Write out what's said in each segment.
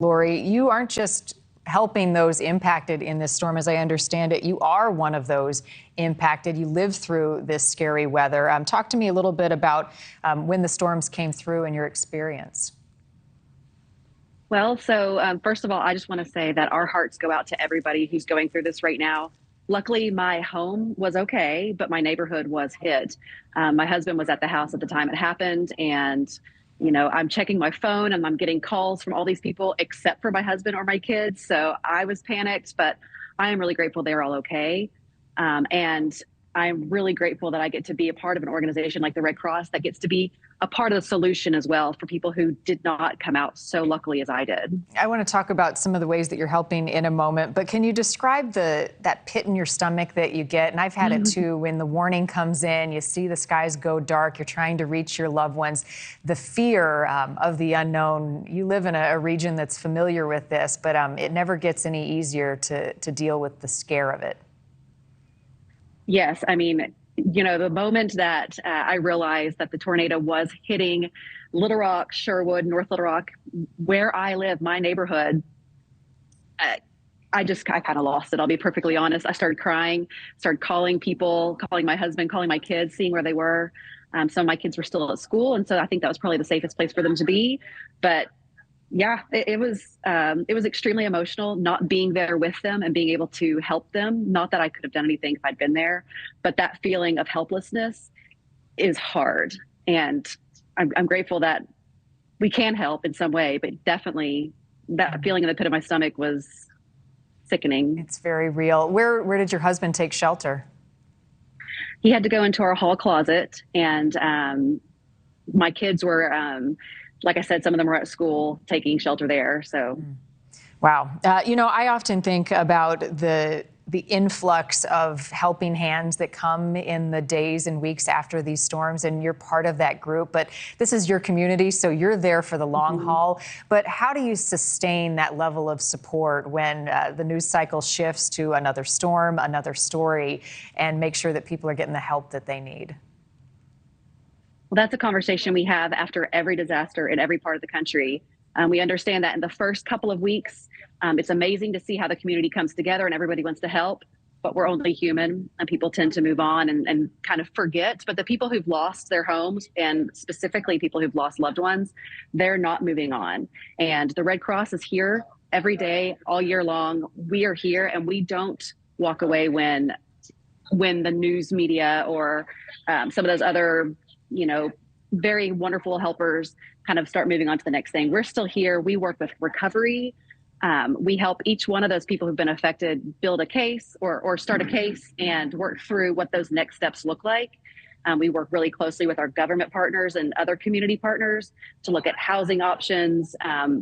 Lori, you aren't just helping those impacted in this storm, as I understand it. You are one of those impacted. You lived through this scary weather. Talk to me a little bit about when the storms came through and your experience. Well, first of all, I just want to say that our hearts go out to everybody who's going through this right now. Luckily, my home was okay, but my neighborhood was hit. My husband was at the house at the time it happened, and I'm checking my phone and I'm getting calls from all these people except for my husband or my kids. So I was panicked, but I am really grateful they're all okay. And I'm really grateful that I get to be a part of an organization like the Red Cross that gets to be a part of the solution as well for people who did not come out so luckily as I did. I want to talk about some of the ways that you're helping in a moment, but can you describe that pit in your stomach that you get? And I've had it too, when the warning comes in, you see the skies go dark, you're trying to reach your loved ones, the fear of the unknown. You live in a region that's familiar with this, but it never gets any easier to deal with the scare of it. Yes, I mean, the moment that I realized that the tornado was hitting Little Rock, Sherwood, North Little Rock, where I live, my neighborhood, I kind of lost it. I'll be perfectly honest. I started crying, started calling people, calling my husband, calling my kids, seeing where they were. Some of my kids were still at school, and so I think that was probably the safest place for them to be. But yeah, it was extremely emotional not being there with them and being able to help them. Not that I could have done anything if I'd been there, but that feeling of helplessness is hard. And I'm grateful that we can help in some way, but definitely that feeling in the pit of my stomach was sickening. It's very real. Where did your husband take shelter? He had to go into our hall closet, and my kids were, like I said, some of them were at school taking shelter there. So, wow. I often think about the influx of helping hands that come in the days and weeks after these storms, and you're part of that group. But this is your community, so you're there for the long haul. But how do you sustain that level of support when the news cycle shifts to another storm, another story, and make sure that people are getting the help that they need? Well, that's a conversation we have after every disaster in every part of the country. We understand that in the first couple of weeks, it's amazing to see how the community comes together and everybody wants to help, but we're only human and people tend to move on and kind of forget. But the people who've lost their homes, and specifically people who've lost loved ones, they're not moving on. And the Red Cross is here every day, all year long. We are here, and we don't walk away when the news media or some of those other very wonderful helpers kind of start moving on to the next thing. We're still here. We work with recovery. We help each one of those people who've been affected build a case or start a case and work through what those next steps look like. We work really closely with our government partners and other community partners to look at housing options,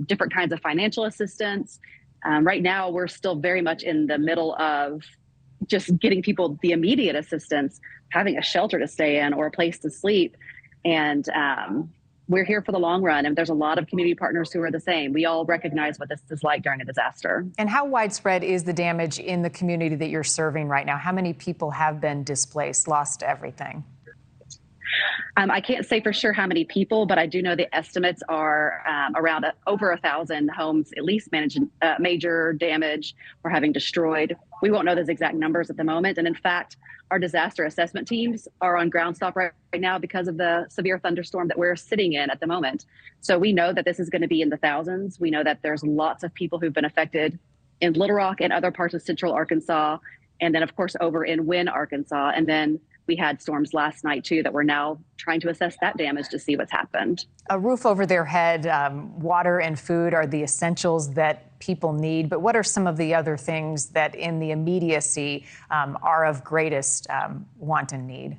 different kinds of financial assistance. Right now, we're still very much in the middle of just getting people the immediate assistance, having a shelter to stay in or a place to sleep. And we're here for the long run. And there's a lot of community partners who are the same. We all recognize what this is like during a disaster. And how widespread is the damage in the community that you're serving right now? How many people have been displaced, lost everything? I can't say for sure how many people, but I do know the estimates are around over 1,000 homes, at least major damage or having destroyed. We won't know those exact numbers at the moment. And in fact, our disaster assessment teams are on ground stop right now because of the severe thunderstorm that we're sitting in at the moment. So we know that this is going to be in the thousands. We know that there's lots of people who've been affected in Little Rock and other parts of central Arkansas. And then, of course, over in Wynne, Arkansas. And then we had storms last night, too, that we're now trying to assess that damage to see what's happened. A roof over their head, water and food are the essentials that people need. But what are some of the other things that in the immediacy are of greatest want and need?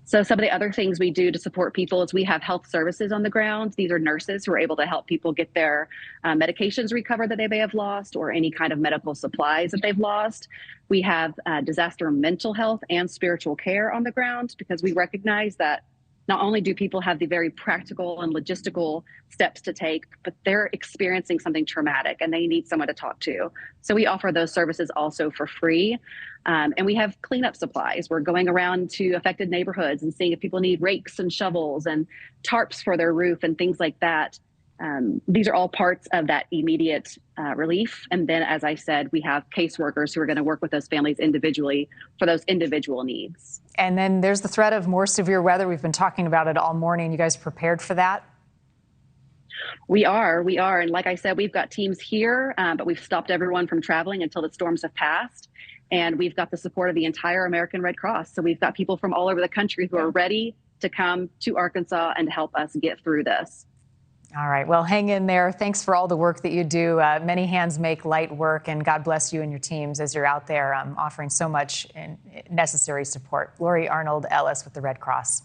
So some of the other things we do to support people is we have health services on the ground. These are nurses who are able to help people get their medications recovered that they may have lost or any kind of medical supplies that they've lost. We have disaster mental health and spiritual care on the ground because we recognize that not only do people have the very practical and logistical steps to take, but they're experiencing something traumatic and they need someone to talk to. So we offer those services also for free. And we have cleanup supplies. We're going around to affected neighborhoods and seeing if people need rakes and shovels and tarps for their roof and things like that. These are all parts of that immediate relief. And then, as I said, we have caseworkers who are going to work with those families individually for those individual needs. And then there's the threat of more severe weather. We've been talking about it all morning. You guys prepared for that? We are. And like I said, we've got teams here, but we've stopped everyone from traveling until the storms have passed. And we've got the support of the entire American Red Cross. So we've got people from all over the country who are ready to come to Arkansas and help us get through this. All right. Well, hang in there. Thanks for all the work that you do. Many hands make light work, and God bless you and your teams as you're out there offering so much necessary support. Lori Arnold-Ellis with the Red Cross.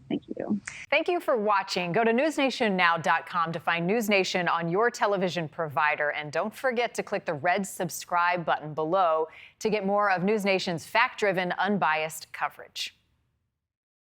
Thank you. Thank you for watching. Go to newsnationnow.com to find NewsNation on your television provider. And don't forget to click the red subscribe button below to get more of NewsNation's fact-driven, unbiased coverage.